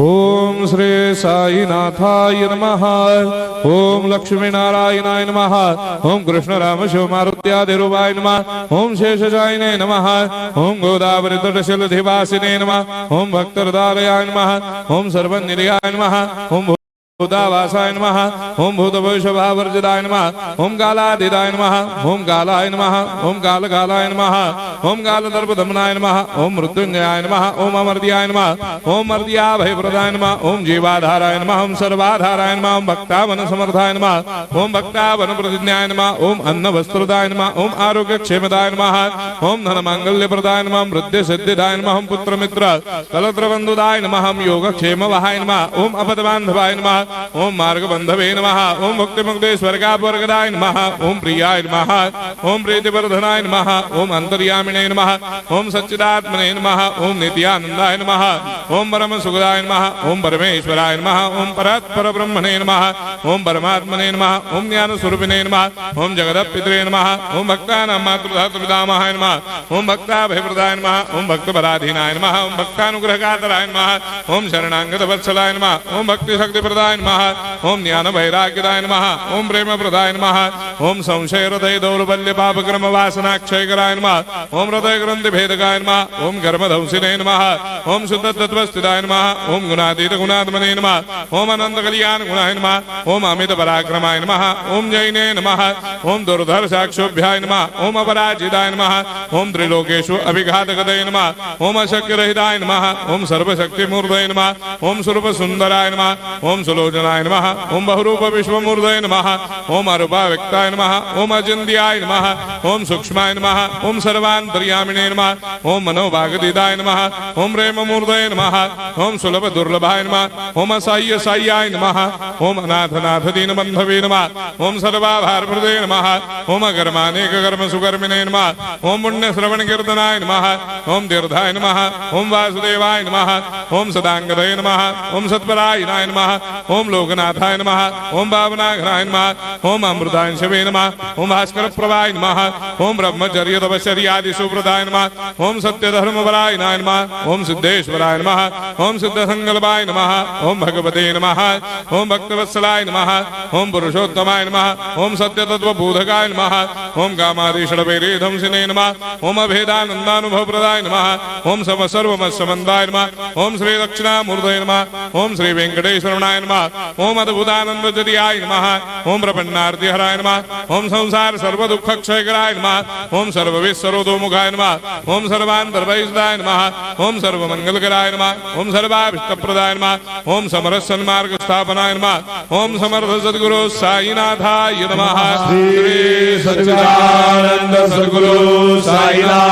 ओम श्री साईनाथाय नमः। ओम लक्ष्मी नारायणाय नमः। ओम कृष्ण राम शिव मारुत्यादिरूपाय नमः। ओम शेषशायिने नमः। ओम गोदावरी तटशिलधिवासिने नमः। ओम भक्तहृदयाय नमः। ओम सर्वनिलयाय नमः। ओम भूतावासाय नमः। ओम भूतभविष्यभावर्जिताय नमः। ओम कालातीताय नमः। ओम कालाय नमः। ओम कालकालाय नमः। ओम कालदर्पदमनाय नमः। ओम मृत्युंजयाय नमः। ओम अमर्त्याय नमः। ओम मर्त्याभयप्रदाय नमः। ओम जीवाधाराय नमः। ओम सर्वाधाराय नमः। ओम भक्तावन समर्थाय नमः। ओम भक्तावन प्रतिज्ञाय नमः। ओम अन्नवस्त्रदाय नमः। ओम आरोग्यक्षेमदाय नमः। ओम धनमांगल्यप्रदाय नमः। ओम वृद्धिसिद्धिदाय नमः। ओम पुत्रमित्र कलत्रबन्धुदाय नमः। ओम योगक्षेमवहाय नमः। ओम अपदबान्धवाय नमः। ओम मार्ग बंधवे नमः। ओम भक्ति मुक्ति स्वर्गापवर्गदाय नमः। ओम प्रियाय नमः। ओम प्रीतिवर्धनाय नमः। ओम अंतर्यामिने नमः। ओम सच्चिदात्मने नमः। ओम नित्यानंदाय नमः। ओम परम सुखदाय नमः। ओम परमेश्वराय नमः। ओम परात्पर ब्रह्मणे नमः। ओम परमात्मने नमः। ओम ज्ञान स्वरूपिणे नमः। ओम जगदपितरे नमः। ओम भक्तानां मातृधातुपितामहाय नमः। ओम भक्ताभयप्रदाय नमः। ओम भक्तपराधीनाय नमः। ओम भक्तानुग्रहकातराय नमः। ओम शरणागतवत्सलाय नमः। ओम भक्ति शक्तिप्रदाय नमः। ओम ज्ञान वैराग्यदाय नमः। ओम प्रेम प्रदाय नमः। ओम संशय हृदय दौर्बल्य पाप क्रम वासना क्षयकराय नमः। ओम हृदय ग्रंथि भेदकाय नमः। ओम कर्मधंसिने नमः। ओम शुद्ध तत्वस्थिताय नमः। ओम गुणातीत गुणात्मने नमः। ओम अनंत कल्याण गुणाय नमः। ओम अमित पराक्रमाय नमः। ओम जैने नमः। ओम दुर्धर साक्षोभ्याय नमः। ओम अपराजिताय नमः। ओम त्रिलोकेषु अभिघातगतये नमः। ओम अशक्य रहिताय नमः। ओम सर्वशक्ति मूर्धये नमः। ओम स्वरूप सुंदराय नमः। ओम सुलोचनाय नमः। ओम बहुरूप विश्वमूर्धये नमः। ओम अरूपाव्यक्ताय नमः। ओम अचिन्त्याय नमः। ओम सूक्ष्माय नमः। ओम सर्वान्तर्यामिने नमः। ओम मनोभागतीताय नमः। ओम प्रेममूर्धये नमः। ओम सुलभ दुर्लभाय नमः। ओम असाह्य साह्याय नमः। ओम अनाथनाथ दीनबन्धवे नमः। ओम सर्वाभारप्रदे नमः। ओम अकर्मानेक कर्म सुकर्मिणे नमः। ओम पुण्य श्रवण कीर्तनाय नमः। ओम तीर्थाय नमः। ओम वासुदेवाय नमः। ओम सदांगदये नमः। ओम सत्परायणाय नमः। ओम लोकनाथाय नमः। ओम भावनाघनाय नमः। ओम अमृताय शिवे नमः। ओम भास्कर प्रभाय नमः। ओम ब्रह्मचर्य तपश्चर्यादि सुप्रदाय नमः। ओम सत्यधर्मपरायणाय नमः। ओम सिद्धेश्वराय नमः। ओम सिद्ध संकल्पाय नमः। ओम भगवते नमः। ओम भक्तवत्सलाय नमः। ओम पुरुषोत्तमाय नमः। ओम सत्यतत्वबोधकाय नमः। ओम कामादिषडवैरेधंसिने नमः। ओम अभेदानन्दानुभवप्रदाय नमः। ओम सर्वमस्समन्दाय नमः। ओम श्री दक्षिणामूर्धये नमः। ओम श्री वेंकटेश्वरनाय नमः। ओम अद्भुतानंदजरियाय नमः। ओम प्रपन्नार्तिहराय नमः। ओम संसार सर्व दुख क्षयकराय नमः। ओम सर्वविश्वरोधोमुखाय नमः। ओम सर्वान्तर्बहिष्ठाय नमः। ओम सर्वमंगलकराय नमः। ओम सर्वाभीष्टप्रदाय नमः। ओम समरस सन्मार्ग स्थापनाय नमः। ओम समर्थ सद्गुरु साईनाथाय नमः। श्री सच्चिदानंद सद्गुरु साईनाथ